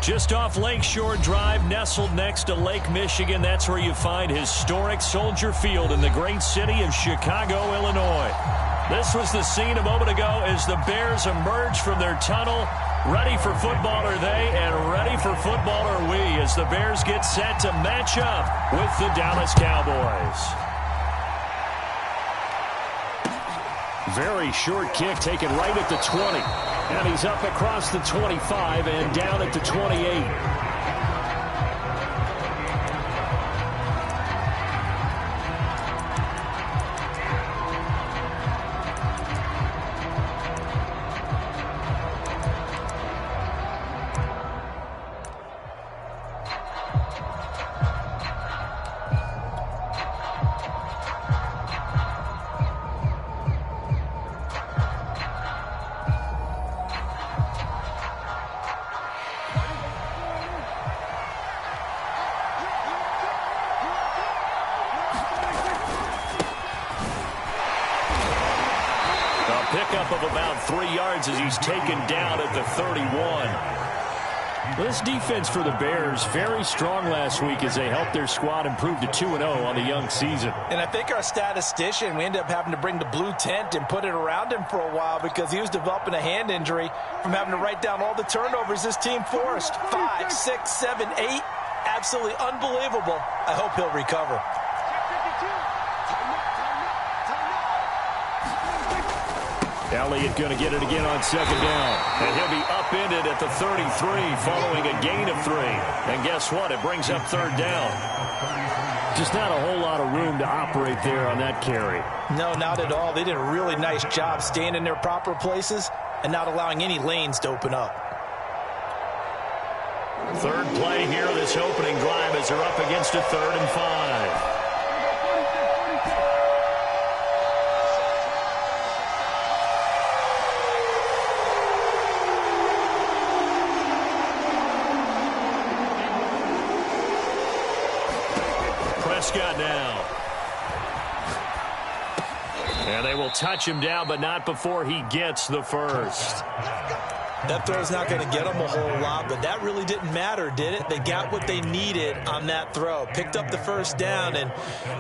Just off Lakeshore Drive, nestled next to Lake Michigan. That's where you find historic Soldier Field in the great city of Chicago, Illinois. This was the scene a moment ago as the Bears emerged from their tunnel. Ready for football are they, and ready for football are we as the Bears get set to match up with the Dallas Cowboys. Very short kick taken right at the 20. And he's up across the 25 and down at the 28. Pickup of about 3 yards as he's taken down at the 31. This defense for the Bears, very strong last week as they helped their squad improve to 2-0 on the young season. And I think our statistician, we ended up having to bring the blue tent and put it around him for a while because he was developing a hand injury from having to write down all the turnovers this team forced. 5, 6, 7, 8. Absolutely unbelievable. I hope he'll recover. Elliott going to get it again on second down. And he'll be upended at the 33 following a gain of 3. And guess what? It brings up third down. Just not a whole lot of room to operate there on that carry. No, not at all. They did a really nice job staying in their proper places and not allowing any lanes to open up. Third play here, this opening drive as they're up against a 3rd and 5. Prescott now. And they will touch him down, but not before he gets the first. That throw's not going to get them a whole lot, but that really didn't matter, did it? They got what they needed on that throw. Picked up the first down, and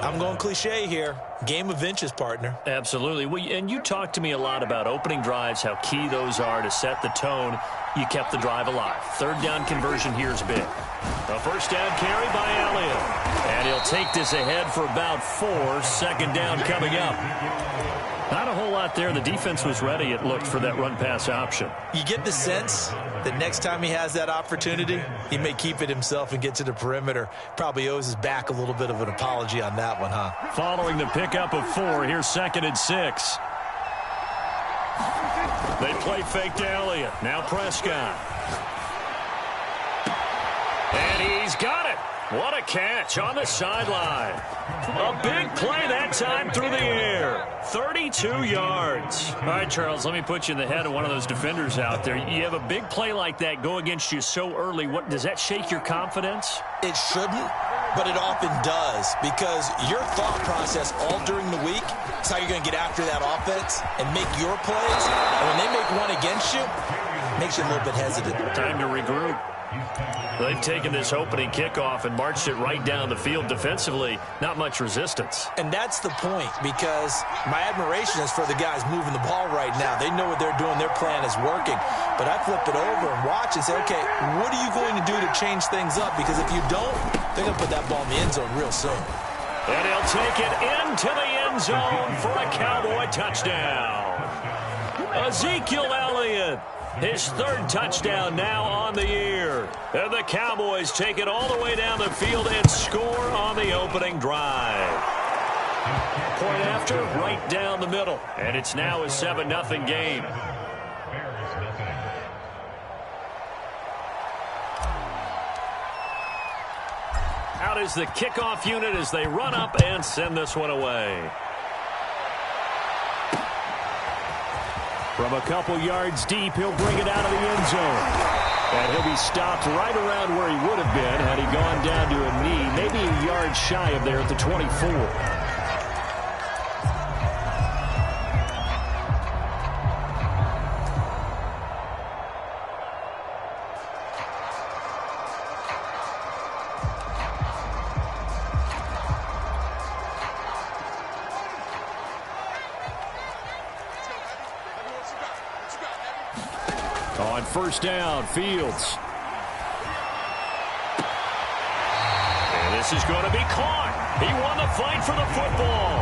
I'm going cliche here. Game of inches, partner. Absolutely. Well, and you talked to me a lot about opening drives, how key those are to set the tone. You kept the drive alive. Third down conversion here is big. A first down carry by Elliott. And he'll take this ahead for about 4. Second down coming up. Not a whole lot there. The defense was ready, it looked, for that run-pass option. You get the sense that next time he has that opportunity, he may keep it himself and get to the perimeter. Probably owes his back a little bit of an apology on that one, huh? Following the pickup of 4, here's 2nd and 6. They play fake to Elliott. Now Prescott. And he's got it. What a catch on the sideline. A big play that time through the air. 32 yards. All right, Charles, let me put you in the head of one of those defenders out there. You have a big play like that go against you so early. What does that shake your confidence? It shouldn't, but it often does, because your thought process all during the week is how you're going to get after that offense and make your plays. And when they make one against you, it makes you a little bit hesitant. Time to regroup. They've taken this opening kickoff and marched it right down the field defensively. Not much resistance. And that's the point, because my admiration is for the guys moving the ball right now. They know what they're doing. Their plan is working. But I flip it over and watch and say, okay, what are you going to do to change things up? Because if you don't, they're going to put that ball in the end zone real soon. And he'll take it into the end zone for a Cowboy touchdown. Ezekiel Elliott. His 3rd touchdown now on the year. And the Cowboys take it all the way down the field and score on the opening drive. Point after, right down the middle. And it's now a 7-0 game. Out is the kickoff unit as they run up and send this one away. From a couple yards deep, he'll bring it out of the end zone. And he'll be stopped right around where he would have been had he gone down to a knee, maybe a yard shy of there at the 24. On first down, Fields. And this is going to be caught. He won the fight for the football.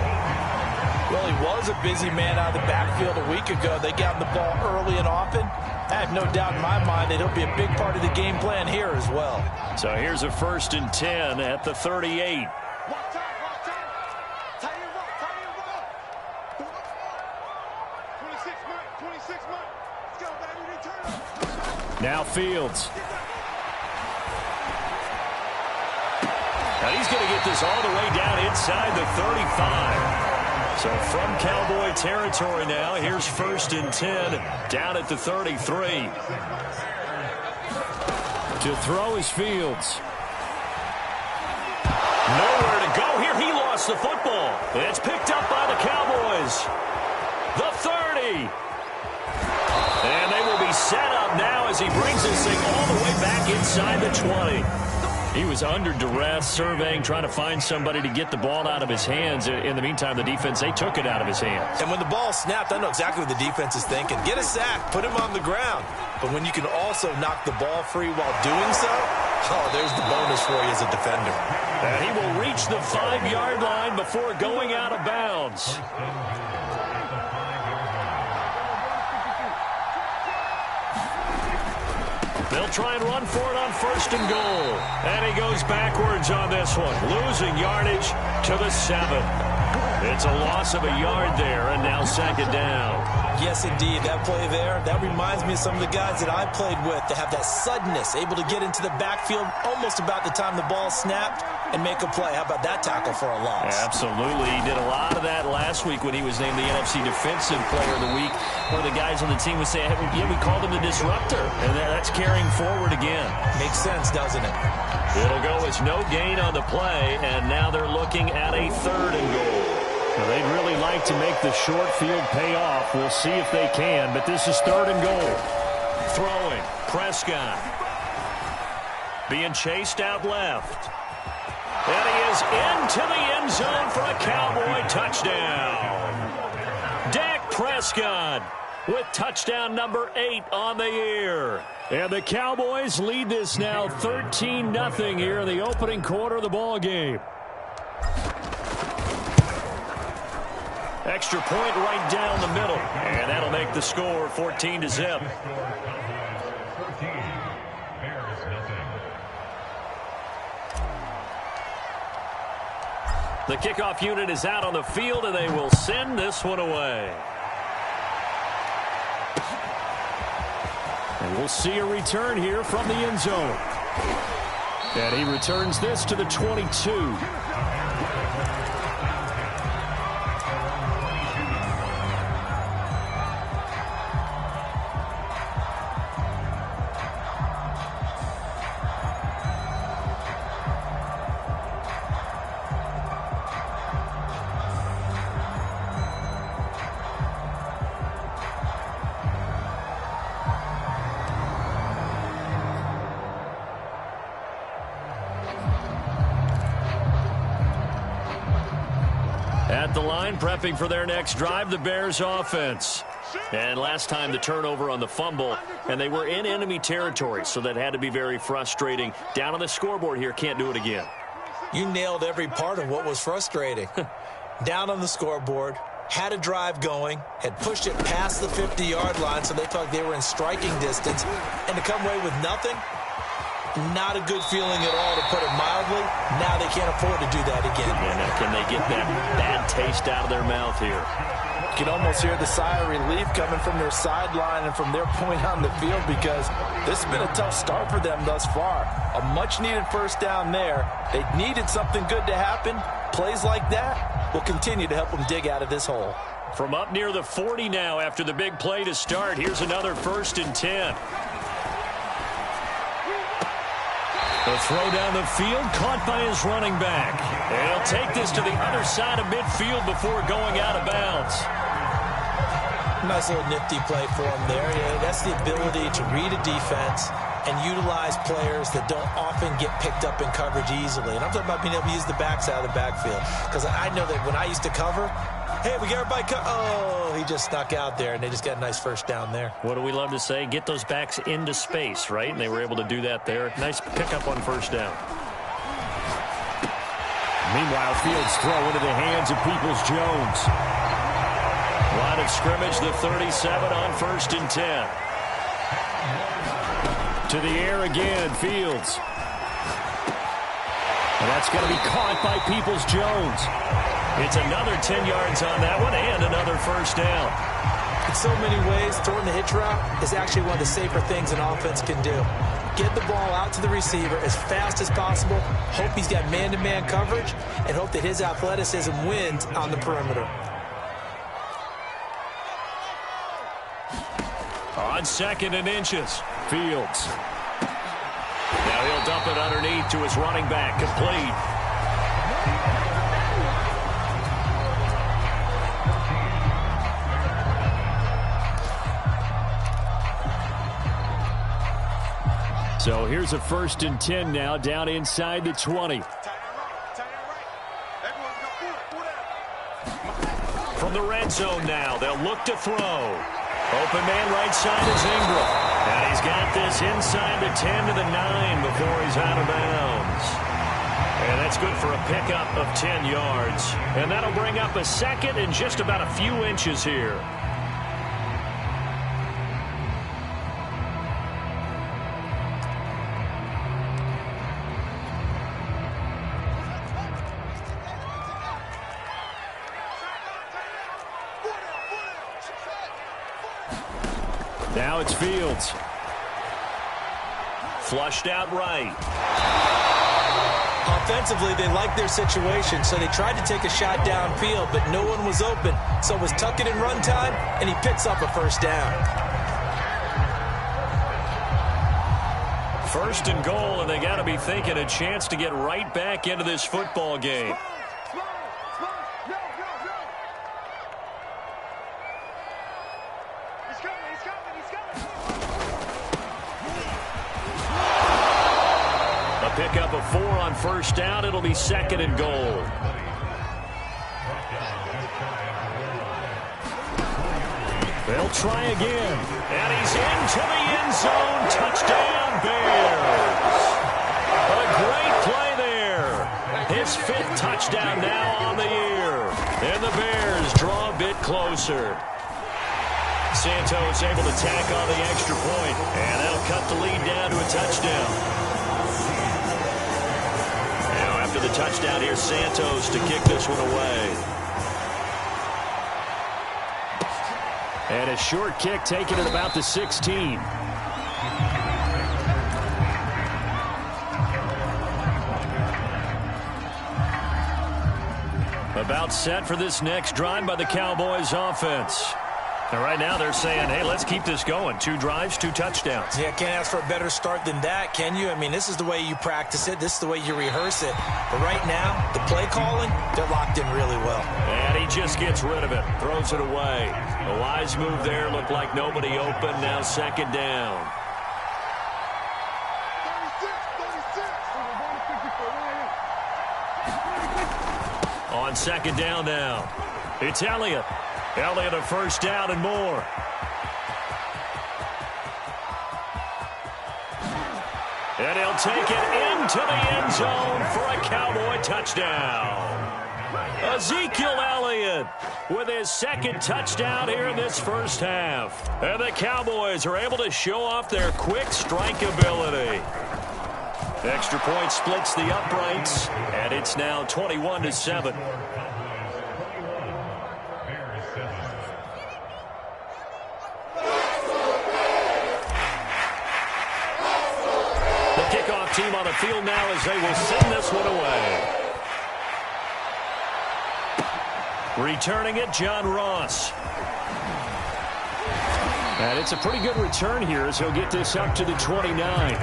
Well, he was a busy man out of the backfield a week ago. They got him the ball early and often. I have no doubt in my mind that he'll be a big part of the game plan here as well. So here's a 1st and 10 at the 38. Now Fields. Now he's going to get this all the way down inside the 35. So from Cowboy territory now, here's 1st and 10 down at the 33. To throw is Fields. Nowhere to go here. He lost the football. It's picked up by the Cowboys. The 30. And they will be set up now as he brings this thing all the way back inside the 20. He was under duress, surveying, trying to find somebody to get the ball out of his hands. In the meantime, the defense, they took it out of his hands. And when the ball snapped, I know exactly what the defense is thinking. Get a sack, put him on the ground. But when you can also knock the ball free while doing so, oh, there's the bonus for you as a defender. And he will reach the 5-yard line before going out of bounds. They'll try and run for it on 1st and goal. And he goes backwards on this one, losing yardage to the 7. It's a loss of a yard there, and now 2nd down. Yes, indeed. That play there, that reminds me of some of the guys that I played with to have that suddenness, able to get into the backfield almost about the time the ball snapped and make a play. How about that tackle for a loss? Absolutely. He did a lot of that last week when he was named the NFC Defensive Player of the Week. One of the guys on the team would say, hey, yeah, we called him the disruptor. And that's carrying forward again. Makes sense, doesn't it? It'll go as no gain on the play, and now they're looking at a 3rd and goal. Well, they'd really like to make the short field pay off. We'll see if they can, but this is 3rd and goal. Throwing, Prescott. Being chased out left. And he is into the end zone for a Cowboy touchdown. Dak Prescott with touchdown number 8 on the year. And the Cowboys lead this now 13-0 here in the opening quarter of the ball game. Extra point right down the middle. And that'll make the score 14-0. The kickoff unit is out on the field, and they will send this one away. And we'll see a return here from the end zone. And he returns this to the 22. At the line, prepping for their next drive, the Bears offense. And last time the turnover on the fumble, and they were in enemy territory, so that had to be very frustrating. Down on the scoreboard here, can't do it again. You nailed every part of what was frustrating. Down on the scoreboard, had a drive going, had pushed it past the 50-yard line, so they felt like they were in striking distance, and to come away with nothing, not a good feeling at all, to put it mildly. Now they can't afford to do that again. And now can they get that bad taste out of their mouth here? You can almost hear the sigh of relief coming from their sideline and from their point on the field, because this has been a tough start for them thus far. A much-needed first down there. They needed something good to happen. Plays like that will continue to help them dig out of this hole. From up near the 40 now after the big play to start, here's another 1st and 10. The throw down the field, caught by his running back. And he'll take this to the other side of midfield before going out of bounds. Nice little nifty play for him there. Yeah, that's the ability to read a defense and utilize players that don't often get picked up in coverage easily. And I'm talking about being able to use the backside of the backfield. Because I know that when I used to cover, Hey, we got everybody oh, he just snuck out there, and they just got a nice first down there. What do we love to say? Get those backs into space, right? And they were able to do that there. Nice pickup on first down. Meanwhile, Fields throw into the hands of Peoples-Jones. Line of scrimmage, the 37 on 1st and 10. To the air again, Fields. And that's going to be caught by Peoples-Jones. It's another 10 yards on that one and another first down. In so many ways, throwing the hitch route is actually one of the safer things an offense can do. Get the ball out to the receiver as fast as possible, hope he's got man-to-man coverage, and hope that his athleticism wins on the perimeter. On 2nd and inches, Fields. Now he'll dump it underneath to his running back, complete. So here's a 1st and 10 now, down inside the 20. From the red zone now, they'll look to throw. Open man right side is Ingram. And he's got this inside the 10 to the 9 before he's out of bounds. And that's good for a pickup of 10 yards. And that'll bring up a 2nd and just about a few inches here. Now it's Fields. Flushed out right. Offensively, they liked their situation, so they tried to take a shot downfield, but no one was open. So it was tuck it in run time, and he picks up a first down. 1st and goal, and they got to be thinking a chance to get right back into this football game. Pickup of 4 on first down. It'll be 2nd and goal. They'll try again. And he's into the end zone. Touchdown, Bears. A great play there. His 5th touchdown now on the year. And the Bears draw a bit closer. Santos able to tack on the extra point. And that'll cut the lead down to a touchdown. After the touchdown, here's Santos to kick this one away. And a short kick taken at about the 16. About set for this next drive by the Cowboys offense. And right now they're saying, hey, let's keep this going. 2 drives, 2 touchdowns. Yeah, can't ask for a better start than that, can you? I mean, this is the way you practice it. This is the way you rehearse it. But right now, the play calling, they're locked in really well. And he just gets rid of it. Throws it away. A wise move there. Looked like nobody open. Now 2nd down. On 2nd down now. It's Elliott. Elliott a first down and more. And he'll take it into the end zone for a Cowboy touchdown. Ezekiel Elliott with his 2nd touchdown here in this first half. And the Cowboys are able to show off their quick strike ability. Extra point splits the uprights, and it's now 21-7. Kickoff team on the field now as they will send this one away. Returning it, John Ross. And it's a pretty good return here as he'll get this up to the 29.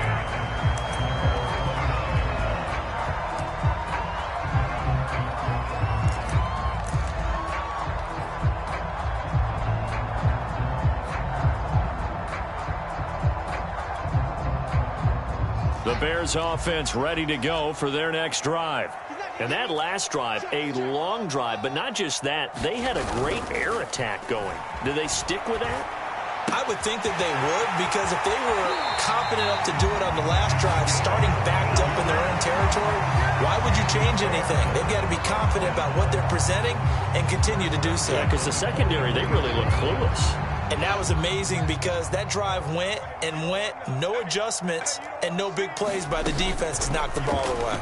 The Bears offense ready to go for their next drive. And that last drive, a long drive, but not just that, they had a great air attack going. Do they stick with that? I would think that they would, because if they were confident enough to do it on the last drive, starting backed up in their own territory, why would you change anything? They've got to be confident about what they're presenting and continue to do so. Yeah, because the secondary, they really look clueless. And that was amazing because that drive went and went, no adjustments, and no big plays by the defense to knock the ball away.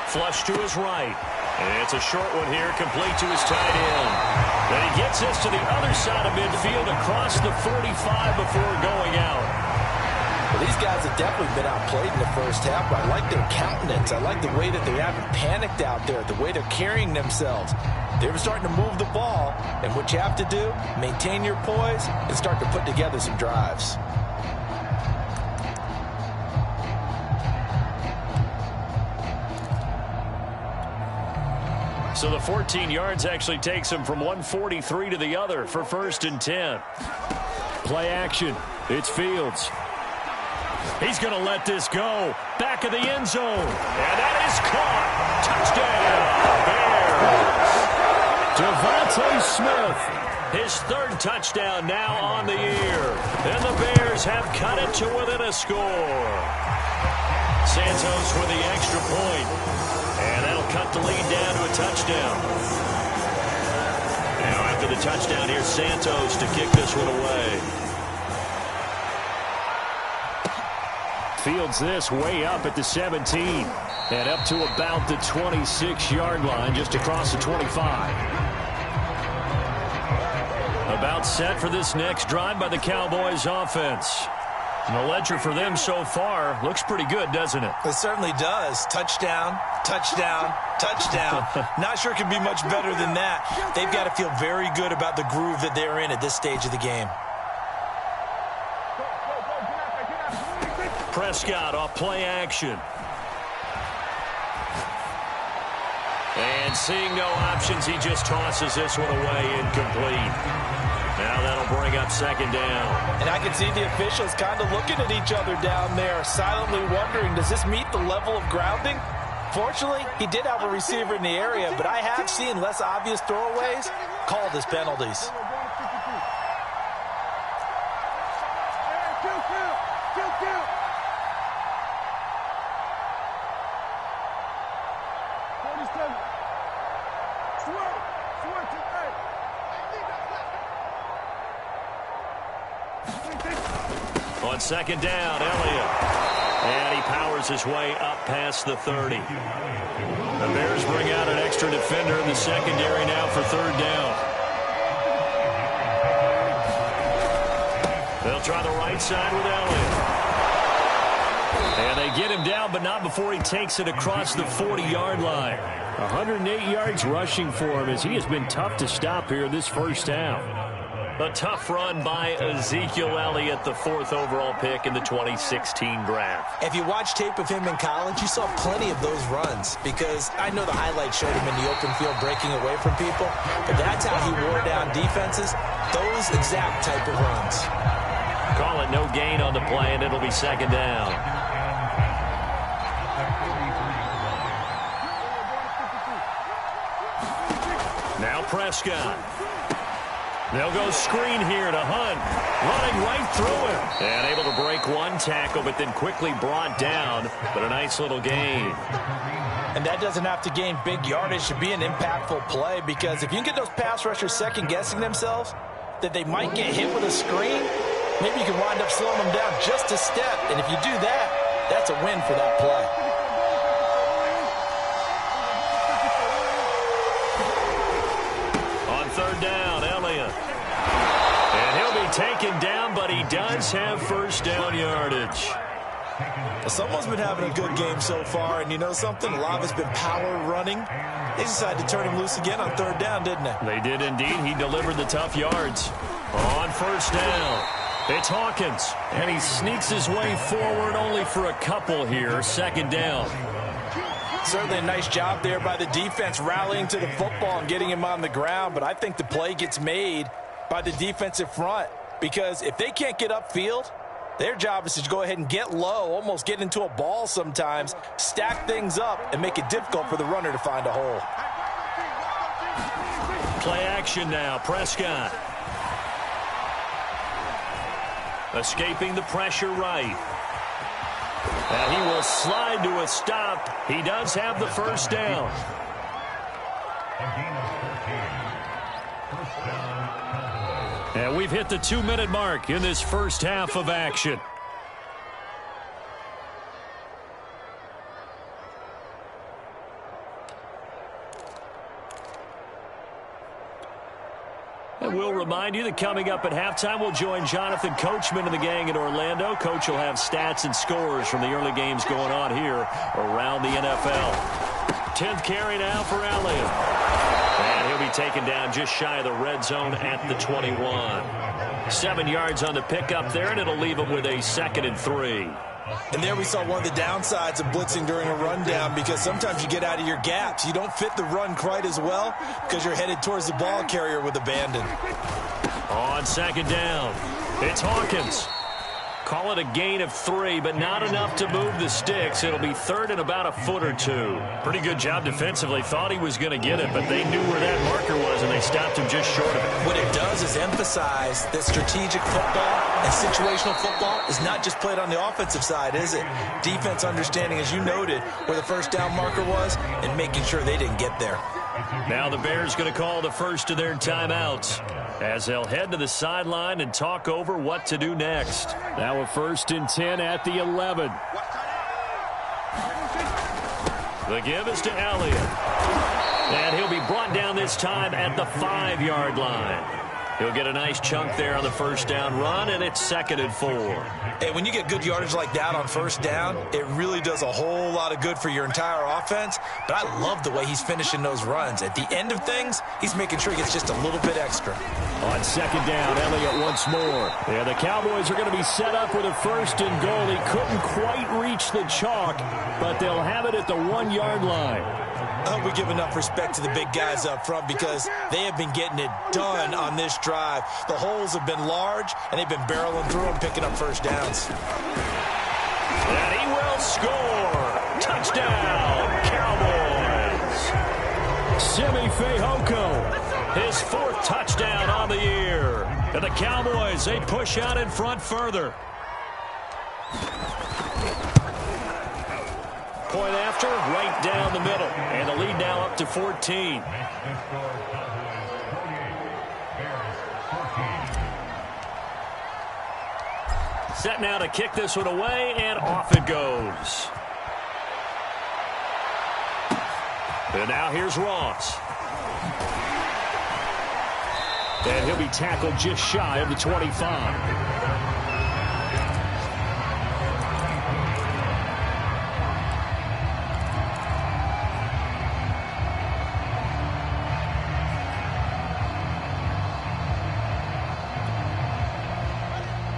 Flush to his right. And it's a short one here, complete to his tight end. Then he gets this to the other side of midfield across the 45 before going out. Well, these guys have definitely been outplayed in the first half, but I like their countenance. I like the way that they haven't panicked out there, the way they're carrying themselves. They were starting to move the ball, and what you have to do, maintain your poise and start to put together some drives. So the 14 yards actually takes him from 143 to the other for 1st and 10. Play action. It's Fields. He's going to let this go. Back of the end zone. And that is caught. Touchdown, Bears. Devontae Smith. His 3rd touchdown now on the year. And the Bears have cut it to within a score. Santos with the extra point. And that'll cut the lead down to a touchdown. Now after the touchdown, here's Santos to kick this one away. Fields this way up at the 17. And up to about the 26-yard line, just across the 25. About set for this next drive by the Cowboys offense. And the ledger for them so far looks pretty good, doesn't it? It certainly does. Touchdown, touchdown, touchdown. Not sure it can be much better than that. They've got to feel very good about the groove that they're in at this stage of the game. Prescott off play action. And seeing no options, he just tosses this one away incomplete. Now that'll bring up 2nd down. And I can see the officials kind of looking at each other down there, silently wondering, does this meet the level of grounding? Fortunately, he did have a receiver in the area, but I have seen less obvious throwaways called as penalties. On 2nd down, Elliott. And he powers his way up past the 30. The Bears bring out an extra defender in the secondary now for 3rd down. They'll try the right side with Elliott. And they get him down, but not before he takes it across the 40-yard line. 108 yards rushing for him as he has been tough to stop here this first half. A tough run by Ezekiel Elliott, the 4th overall pick in the 2016 draft. If you watch tape of him in college, you saw plenty of those runs because I know the highlights showed him in the open field breaking away from people, but that's how he wore down defenses, those exact type of runs. Call it no gain on the play, and it'll be 2nd down. Now Prescott. They'll go screen here to Hunt. Running right through him. And able to break one tackle, but then quickly brought down. But a nice little gain. And that doesn't have to gain big yardage to be an impactful play, because if you can get those pass rushers second-guessing themselves, that they might get hit with a screen, maybe you can wind up slowing them down just a step. And if you do that, that's a win for that play. On 3rd down, Elliott. And he'll be taken down, but he does have 1st down yardage. Well, someone's been having a good game so far, and you know something? A lot of it's been power running. They decided to turn him loose again on 3rd down, didn't they? They did indeed. He delivered the tough yards. On 1st down, it's Hawkins. And he sneaks his way forward only for a couple here. 2nd down. Certainly a nice job there by the defense rallying to the football and getting him on the ground, but I think the play gets made by the defensive front, because if they can't get upfield, Their job is to go ahead and get low, almost get into a ball sometimes, stack things up, and make it difficult for the runner to find a hole. Play action now, Prescott. Escaping the pressure right. And he will slide to a stop. He does have the first down. And we've hit the 2-minute mark in this first half of action. And we'll remind you that coming up at halftime, we'll join Jonathan Coachman and the gang in Orlando. Coach will have stats and scores from the early games going on here around the NFL. 10th carry now for Elliott. And he'll be taken down just shy of the red zone at the 21. 7 yards on the pickup there, and it'll leave him with a 2nd and 3. And there we saw one of the downsides of blitzing during a rundown, because sometimes you get out of your gaps. You don't fit the run quite as well because you're headed towards the ball carrier with abandon. On 2nd down, it's Hawkins. Call it a gain of 3, but not enough to move the sticks. It'll be 3rd and about a foot or 2. Pretty good job defensively. Thought he was going to get it, but they knew where that marker was, and they stopped him just short of it. What it does is emphasize that strategic football and situational football is not just played on the offensive side, is it? Defense understanding, as you noted, where the first down marker was and making sure they didn't get there. Now the Bears going to call the first of their timeouts as they'll head to the sideline and talk over what to do next. Now a 1st and 10 at the 11. The give is to Elliott. And he'll be brought down this time at the 5-yard line. He'll get a nice chunk there on the first down run, and it's 2nd and 4. Hey, when you get good yardage like that on first down, it really does a whole lot of good for your entire offense. But I love the way he's finishing those runs. At the end of things, he's making sure he gets just a little bit extra. On 2nd down, Elliott once more. And the Cowboys are going to be set up with a 1st and goal. He couldn't quite reach the chalk, but they'll have it at the 1-yard line. I hope we give enough respect to the big guys up front, because they have been getting it done on this drive. The holes have been large, and they've been barreling through them, picking up first downs. And he will score. Touchdown, Cowboys. Simi Fehoko, his 4th touchdown on the year. And the Cowboys, they push out in front further. Point after, right down the middle. And the lead now up to 14. Set now to kick this one away, and off it goes. And now here's Ross. And he'll be tackled just shy of the 25.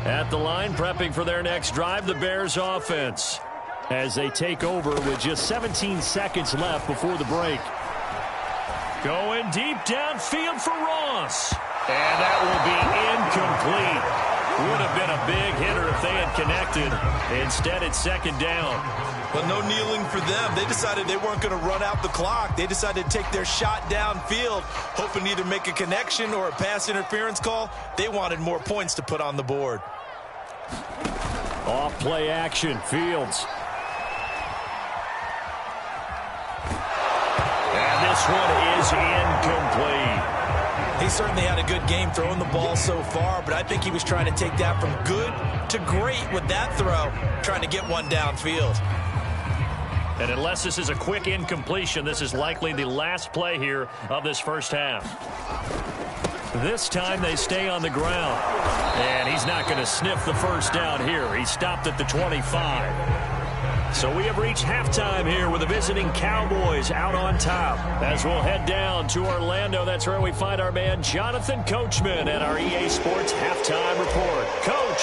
At the line, prepping for their next drive, the Bears offense, as they take over with just 17 seconds left before the break. Going deep downfield for Ross. And that will be incomplete. Would have been a big hitter if they had connected. Instead, it's 2nd down. But no kneeling for them. They decided they weren't going to run out the clock. They decided to take their shot downfield, hoping to either make a connection or a pass interference call. They wanted more points to put on the board. Off play action, Fields. And this one is incomplete. He certainly had a good game throwing the ball so far, but I think he was trying to take that from good to great with that throw, trying to get one downfield. And unless this is a quick incompletion, this is likely the last play here of this first half. This time they stay on the ground. And he's not going to sniff the first down here. He stopped at the 25. So we have reached halftime here with the visiting Cowboys out on top. As we'll head down to Orlando, that's where we find our man Jonathan Coachman at our EA Sports Halftime Report. Coach,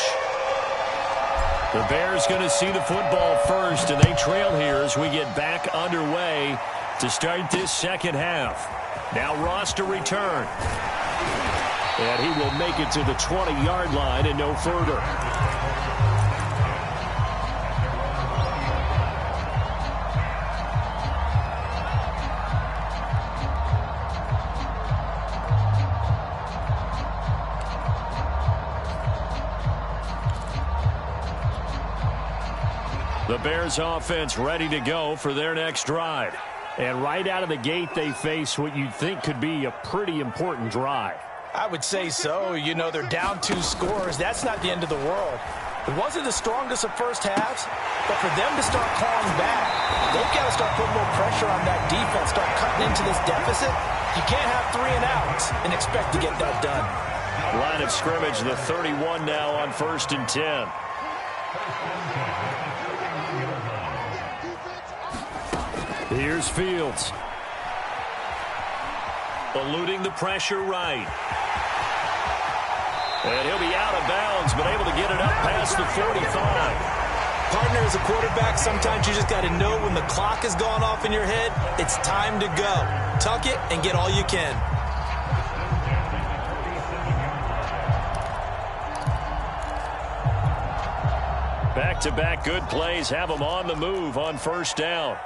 the Bears going to see the football first, and they trail here as we get back underway to start this second half. Now Ross to return. And he will make it to the 20-yard line and no further. The Bears offense ready to go for their next drive. And right out of the gate, they face what you'd think could be a pretty important drive. I would say so. You know, they're down 2 scores. That's not the end of the world. It wasn't the strongest of first halves, but for them to start clawing back, they've got to start putting more pressure on that defense, start cutting into this deficit. You can't have 3 and outs and expect to get that done. Line of scrimmage, the 31 now on 1st and 10. Here's Fields. Eluding the pressure right. And he'll be out of bounds, but able to get it up past the 45. Partner, as a quarterback, sometimes you just got to know when the clock has gone off in your head, it's time to go. Tuck it and get all you can. Back-to-back good plays have them on the move on 1st down.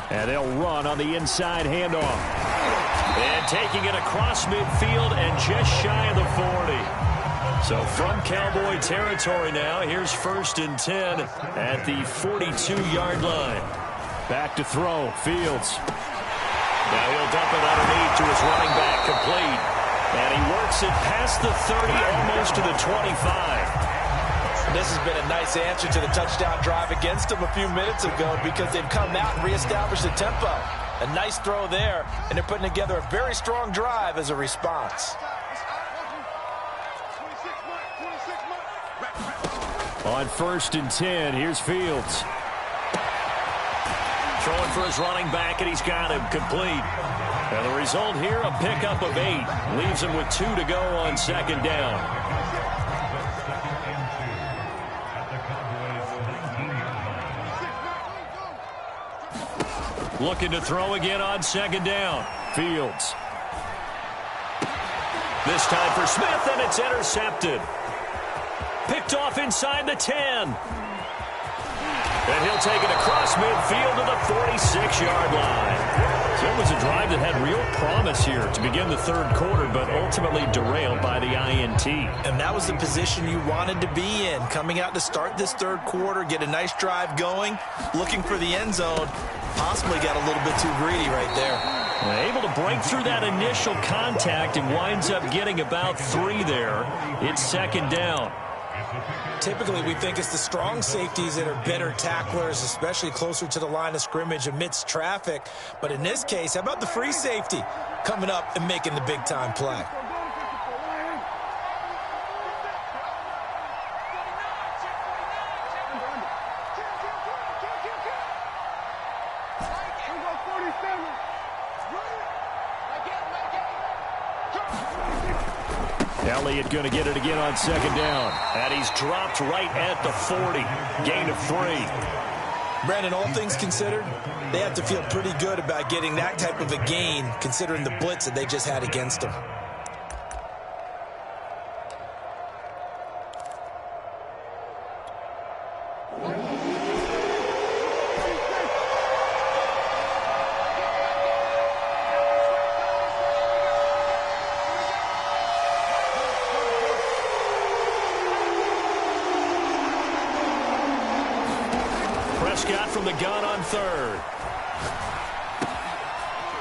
And they'll run on the inside handoff. And taking it across midfield and just shy of the 40. So from Cowboy territory now, here's 1st and 10 at the 42-yard line. Back to throw, Fields. Now he'll dump it underneath to his running back, complete. And he works it past the 30, almost to the 25. This has been a nice answer to the touchdown drive against them a few minutes ago because they've come out and reestablished the tempo. A nice throw there, and they're putting together a very strong drive as a response. On 1st and 10, here's Fields. Throwing for his running back, and he's got him complete. And the result here, a pickup of 8. Leaves him with 2 to go on 2nd down. Looking to throw again on 2nd down. Fields. This time for Smith, and it's intercepted. Picked off inside the 10. And he'll take it across midfield to the 46-yard line. So it was a drive that had real promise here to begin the 3rd quarter, but ultimately derailed by the INT. And that was the position you wanted to be in, coming out to start this 3rd quarter, get a nice drive going, looking for the end zone. Possibly got a little bit too greedy right there. Able to break through that initial contact and winds up getting about 3 there. It's 2nd down. Typically, we think it's the strong safeties that are better tacklers, especially closer to the line of scrimmage amidst traffic. But in this case, how about the free safety coming up and making the big-time play? Elliott going to get it again on 2nd down. And he's dropped right at the 40. Gain of 3. Brandon, all things considered, they have to feel pretty good about getting that type of a gain, considering the blitz that they just had against them. Prescott from the gun on 3rd.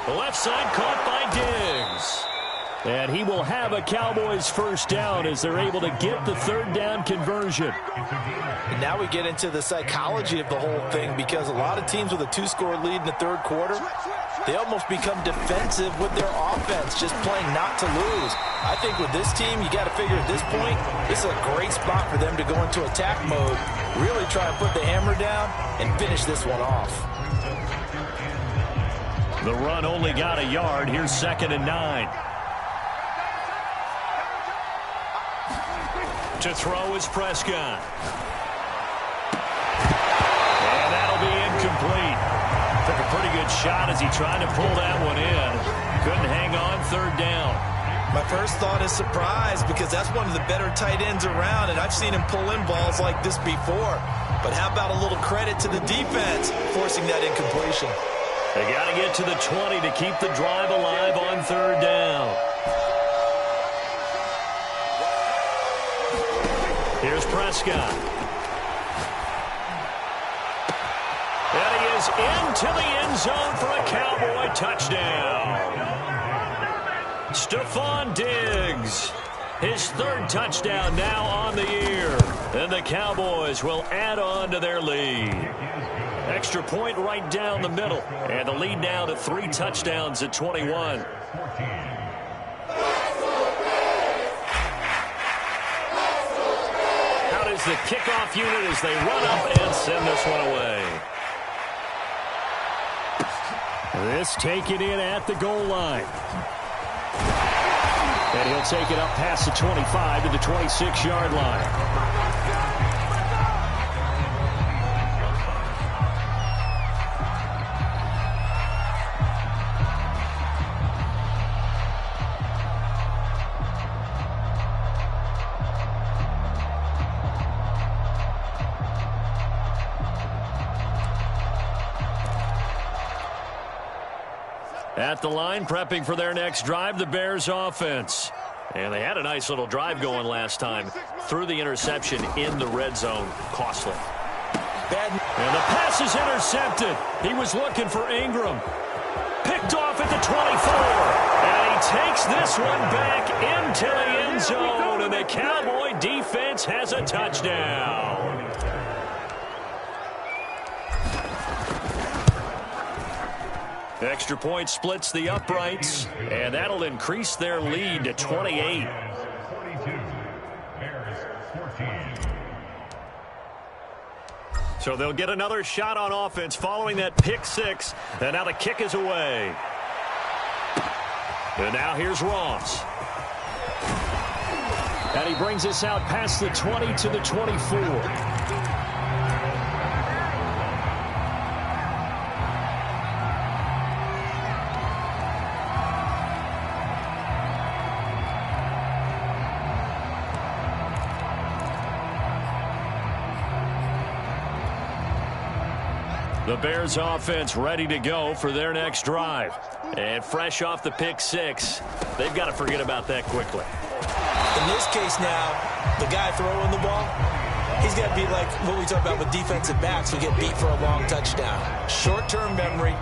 The left side caught by Diggs. And he will have a Cowboys 1st down as they're able to get the 3rd down conversion. And now we get into the psychology of the whole thing, because a lot of teams with a 2-score lead in the 3rd quarter, they almost become defensive with their offense, just playing not to lose. I think with this team, you got to figure at this point, this is a great spot for them to go into attack mode, really try and put the hammer down and finish this one off. The run only got a yard. Here's 2nd and 9. To throw is Prescott. And that'll be incomplete. Took a pretty good shot as he tried to pull that one in. Couldn't hang on 3rd down. My first thought is surprise, because that's one of the better tight ends around, and I've seen him pull in balls like this before. But how about a little credit to the defense forcing that incompletion? They got to get to the 20 to keep the drive alive on 3rd down. Here's Prescott. And he is into the end zone for a Cowboy touchdown. Stephon Diggs, his third touchdown now on the year. And the Cowboys will add on to their lead. Extra point right down the middle. And the lead now to 3 touchdowns at 21. Out is the kickoff unit as they run up and send this one away. This taken in at the goal line. And he'll take it up past the 25 to the 26-yard line. At the line, prepping for their next drive, the Bears offense. And they had a nice little drive going last time. Through the interception in the red zone. Costly. And the pass is intercepted. He was looking for Ingram. Picked off at the 24. And he takes this one back into the end zone. And the Cowboy defense has a touchdown. Extra point splits the uprights, and that'll increase their lead to 28. So they'll get another shot on offense following that pick six, and now the kick is away. And now here's Ross. And he brings us out past the 20 to the 24. The Bears offense ready to go for their next drive. And fresh off the pick six, they've got to forget about that quickly. In this case now, the guy throwing the ball, he's got to be like what we talk about with defensive backs who get beat for a long touchdown. Short-term memory,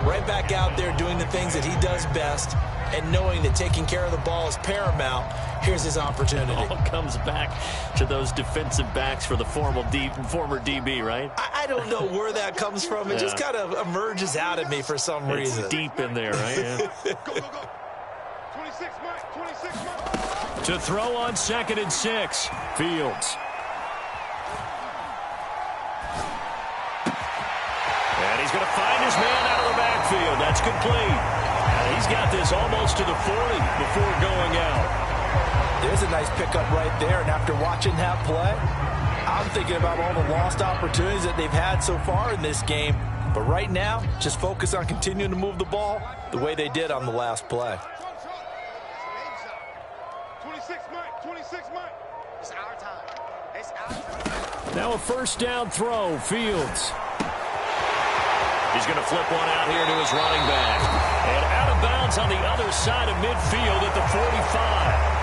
right back out there doing the things that he does best, and knowing that taking care of the ball is paramount. Here's his opportunity. It all comes back to those defensive backs for the former DB, right? I don't know where that comes from. It just kind of emerges out of me for some reason. It's deep in there, right? Yeah. Go. 26 Mike. To throw on 2nd and 6. Fields. And he's going to find his man out of the backfield. That's complete. And he's got this almost to the 40 before going out. There's a nice pickup right there, and after watching that play, I'm thinking about all the lost opportunities that they've had so far in this game. But right now, just focus on continuing to move the ball the way they did on the last play. 26 Mike. It's our time. Now a first down throw. Fields. He's going to flip one out here to his running back. And out of bounds on the other side of midfield at the 45.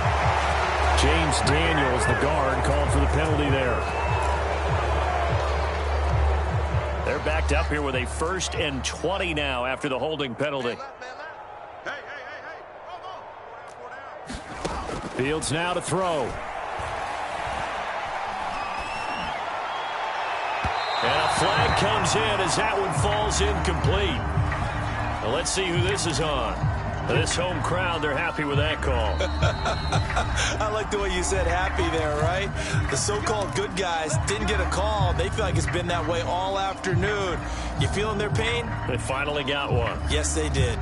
James Daniels, the guard, called for the penalty there. They're backed up here with a 1st and 20 now after the holding penalty. Hey. Fields now to throw. And a flag comes in as that one falls incomplete. Well, let's see who this is on. This home crowd, they're happy with that call. I like the way you said happy there, right? The so-called good guys didn't get a call. They feel like it's been that way all afternoon. You feeling their pain? They finally got one. Yes, they did.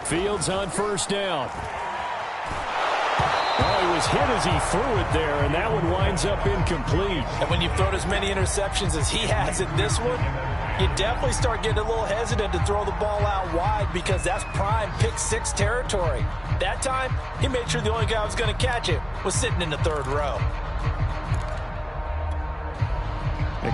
Fields on first down. Oh, he was hit as he threw it there, and that one winds up incomplete. And when you've thrown as many interceptions as he has in this one, you definitely start getting a little hesitant to throw the ball out wide because that's prime pick six territory. That time, he made sure the only guy who was going to catch it was sitting in the 3rd row.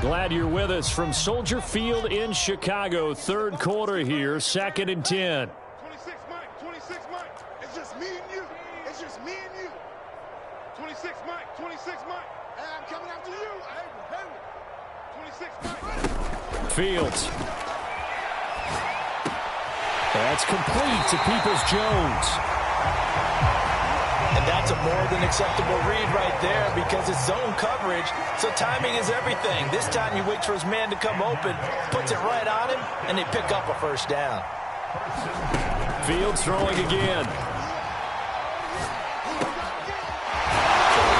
Glad you're with us from Soldier Field in Chicago. Third quarter here, 2nd and 10. 26, Mike. 26, Mike. It's just me and you. It's just me and you. 26, Mike. 26, Mike. Hey, I'm coming after you. Hey, 26, Mike. Fields. That's complete to Peoples-Jones. And that's a more than acceptable read right there because it's zone coverage, so timing is everything. This time he waits for his man to come open, puts it right on him, and they pick up a first down. Fields throwing again.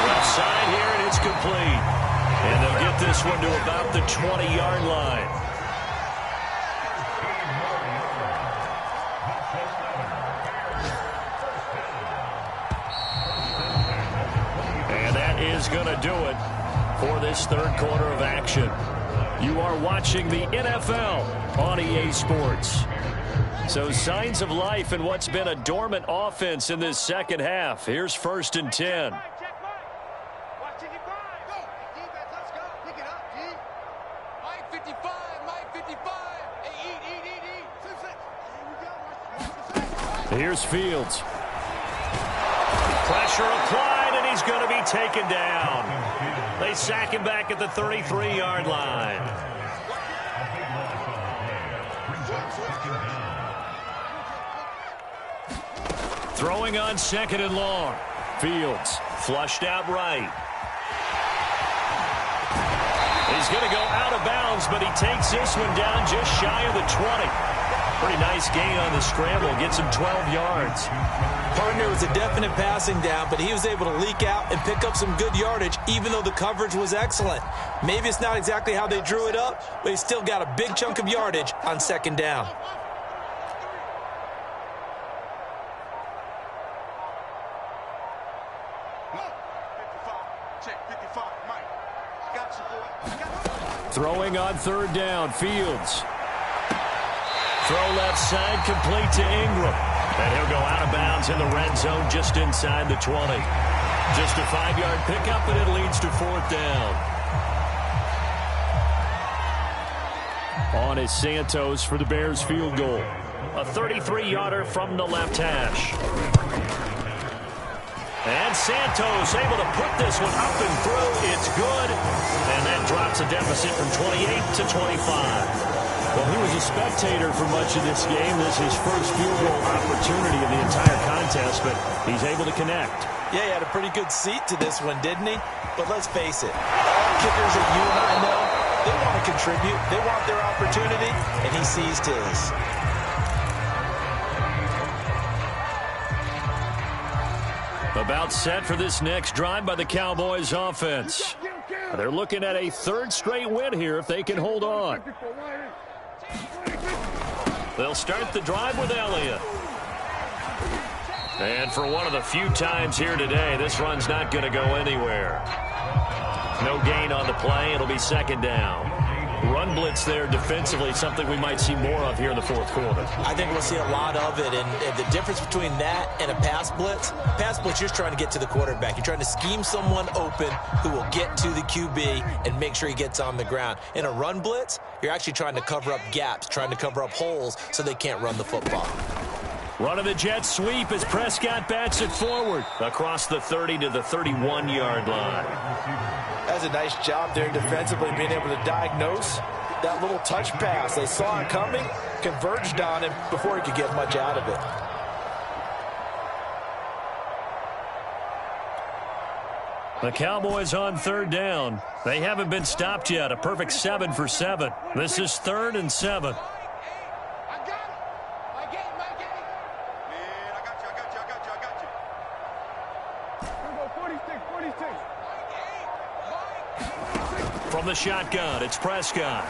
Left side here, and it's complete. And they'll get this one to about the 20-yard line. Is going to do it for this third quarter of action. You are watching the NFL on EA Sports. So signs of life in what's been a dormant offense in this second half. Here's 1st and 10. Here's Fields. Pressure applied, and he's going to be taken down. They sack him back at the 33-yard line. Throwing on 2nd and long. Fields flushed out right. He's going to go out of bounds, but he takes this one down just shy of the 20. Pretty nice gain on the scramble. Gets him 12 yards. Partner was a definite passing down, but he was able to leak out and pick up some good yardage, even though the coverage was excellent. Maybe it's not exactly how they drew it up, but he still got a big chunk of yardage on 2nd down. throwing on 3rd down. Fields. Throw left side, complete to Ingram. And he'll go out of bounds in the red zone just inside the 20. Just a 5-yard pickup, and it leads to 4th down. On is Santos for the Bears field goal. A 33-yarder from the left hash. And Santos able to put this one up and through. It's good. And that drops a deficit from 28 to 25. Well, he was a spectator for much of this game. This is his first field goal opportunity of the entire contest, but he's able to connect. Yeah, he had a pretty good seat to this one, didn't he? But let's face it, all kickers that you and I know, they want to contribute. They want their opportunity, and he seized his. About set for this next drive by the Cowboys offense. They're looking at a 3rd straight win here if they can hold on. They'll start the drive with Elliott. And for one of the few times here today, this run's not going to go anywhere. No gain on the play. It'll be 2nd down. Run blitz there defensively, something we might see more of here in the 4th quarter. I think we'll see a lot of it, and the difference between that and a pass blitz, you're just trying to get to the quarterback. You're trying to scheme someone open who will get to the QB and make sure he gets on the ground. In a run blitz, you're actually trying to cover up gaps, trying to cover up holes so they can't run the football. Running the jet sweep as Prescott bats it forward. Across the 30 to the 31-yard line. That's a nice job there defensively, being able to diagnose that little touch pass. They saw it coming, converged on him before he could get much out of it. The Cowboys on 3rd down. They haven't been stopped yet. A perfect 7 for 7. This is 3rd and 7. From the shotgun, it's Prescott.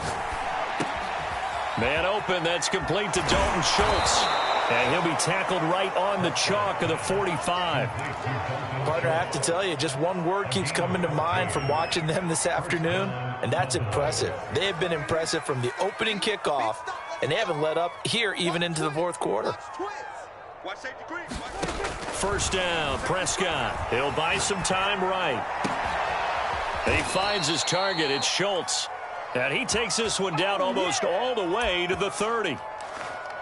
Man open, that's complete to Dalton Schultz. And he'll be tackled right on the chalk of the 45. Partner, I have to tell you, just one word keeps coming to mind from watching them this afternoon, and that's impressive. They have been impressive from the opening kickoff, and they haven't let up here even into the 4th quarter. 1st down, Prescott. He'll buy some time right. He finds his target. It's Schultz. And he takes this one down almost all the way to the 30.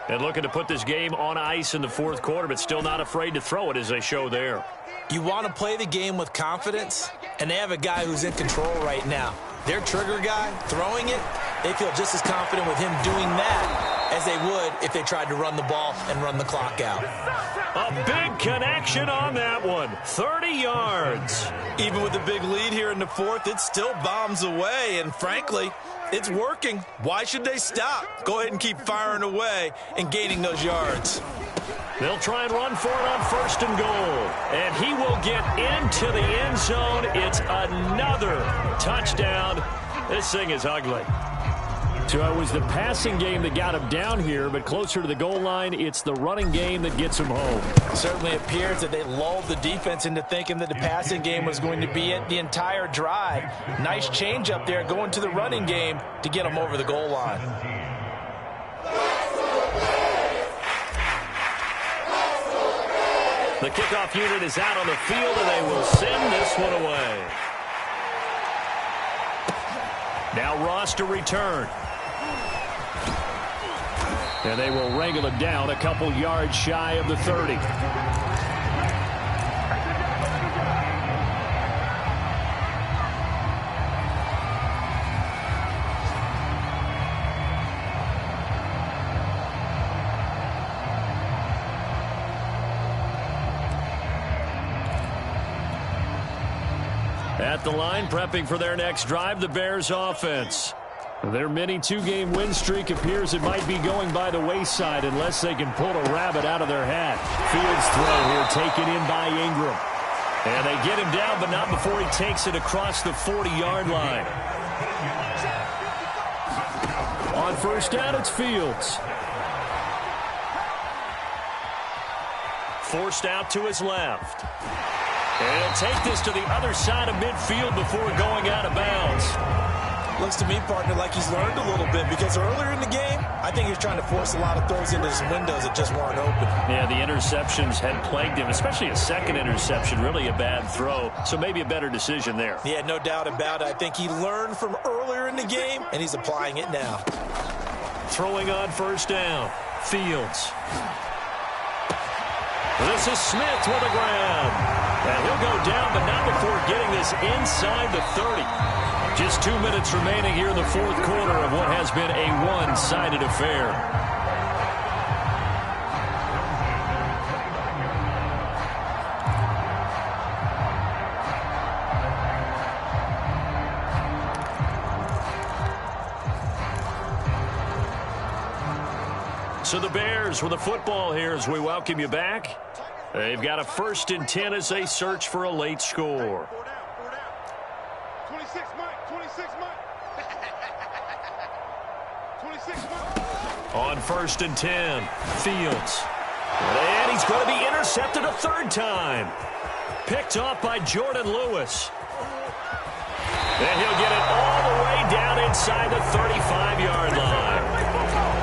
And looking to put this game on ice in the fourth quarter, but still not afraid to throw it as they show there. You want to play the game with confidence, and they have a guy who's in control right now. Their trigger guy, throwing it, they feel just as confident with him doing that as they would if they tried to run the ball and run the clock out. A big connection on that one. 30 yards. Even with the big lead here in the fourth, it still bombs away, and frankly, it's working. Why should they stop? Go ahead and keep firing away and gaining those yards. They'll try and run for it on first and goal. And he will get into the end zone. It's another touchdown. This thing is ugly. So it was the passing game that got him down here, but closer to the goal line, it's the running game that gets him home. It certainly appears that they lulled the defense into thinking that the passing game was going to be it the entire drive. Nice change up there going to the running game to get them over the goal line. The kickoff unit is out on the field, and they will send this one away. Now Ross to return. And they will wrangle it down a couple yards shy of the 30. At the line, prepping for their next drive, the Bears offense. Their mini two-game win streak appears it might be going by the wayside unless they can pull a rabbit out of their hat. Fields throw here taken in by Ingram. And they get him down, but not before he takes it across the 40-yard line. On first down, it's Fields. Forced out to his left. And he'll take this to the other side of midfield before going out of bounds. Looks to me, partner, like he's learned a little bit because earlier in the game, I think he was trying to force a lot of throws into some windows that just weren't open. Yeah, the interceptions had plagued him, especially a second interception, really a bad throw. So maybe a better decision there. Yeah, no doubt about it. I think he learned from earlier in the game, and he's applying it now. Throwing on first down, Fields. This is Smith with a grab. And he'll go down, but not before getting this inside the 30. Just 2 minutes remaining here in the fourth quarter of what has been a one-sided affair. So the Bears with the football here as we welcome you back. They've got a 1st and 10 as they search for a late score. 26 Mike, 26 Mike. 26 Mike. On 1st and 10, Fields. And he's going to be intercepted a third time. Picked off by Jordan Lewis. And he'll get it all the way down inside the 35-yard line.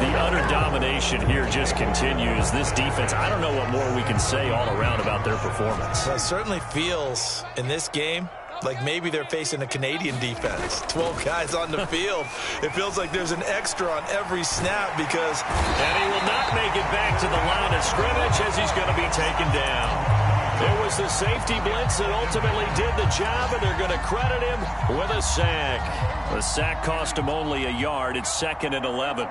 The utter domination here just continues. This defense, I don't know what more we can say all around about their performance. Well, it certainly feels in this game like maybe they're facing a Canadian defense. 12 guys on the field. It feels like there's an extra on every snap because... And he will not make it back to the line of scrimmage as he's going to be taken down. It was the safety blitz that ultimately did the job, and they're going to credit him with a sack. The sack cost him only a yard. It's 2nd and 11.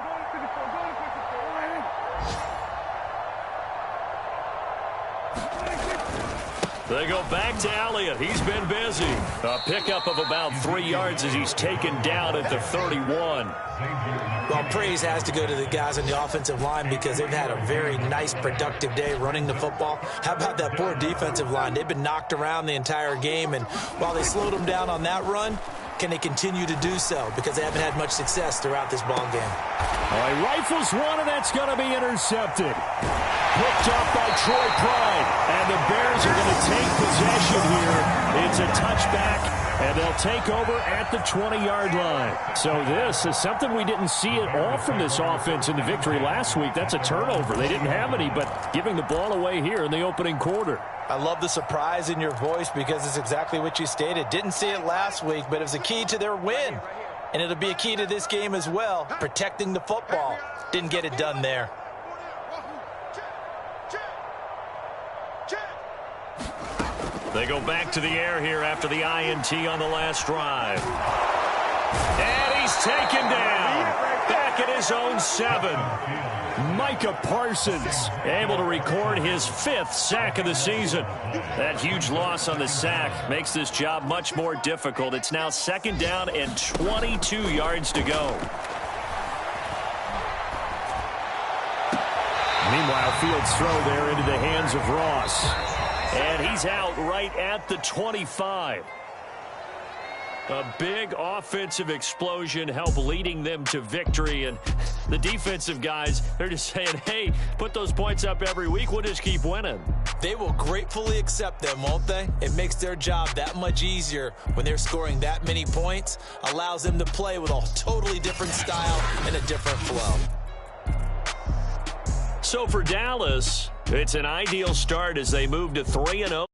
They go back to Elliott. He's been busy. A pickup of about 3 yards as he's taken down at the 31. Well, praise has to go to the guys on the offensive line because they've had a very nice, productive day running the football. How about that poor defensive line? They've been knocked around the entire game, and while they slowed them down on that run, can they continue to do so? Because they haven't had much success throughout this ball game. All right, rifles one, and that's going to be intercepted. Picked up by Troy Pride, and the Bears are going to take possession here. It's a touchback, and they'll take over at the 20-yard line. So this is something we didn't see at all from this offense in the victory last week. That's a turnover. They didn't have any, but giving the ball away here in the opening quarter. I love the surprise in your voice because it's exactly what you stated. Didn't see it last week, but it was a key to their win. And it'll be a key to this game as well, protecting the football. Didn't get it done there. They go back to the air here after the INT on the last drive. And he's taken down. Back at his own 7. Micah Parsons able to record his 5th sack of the season. That huge loss on the sack makes this job much more difficult. It's now 2nd down and 22 yards to go. Meanwhile, Fields' throw there into the hands of Ross. And he's out right at the 25. A big offensive explosion helped leading them to victory. And the defensive guys, they're just saying, hey, put those points up every week. We'll just keep winning. They will gratefully accept them, won't they? It makes their job that much easier when they're scoring that many points. Allows them to play with a totally different style and a different flow. So for Dallas, it's an ideal start as they move to 3-0.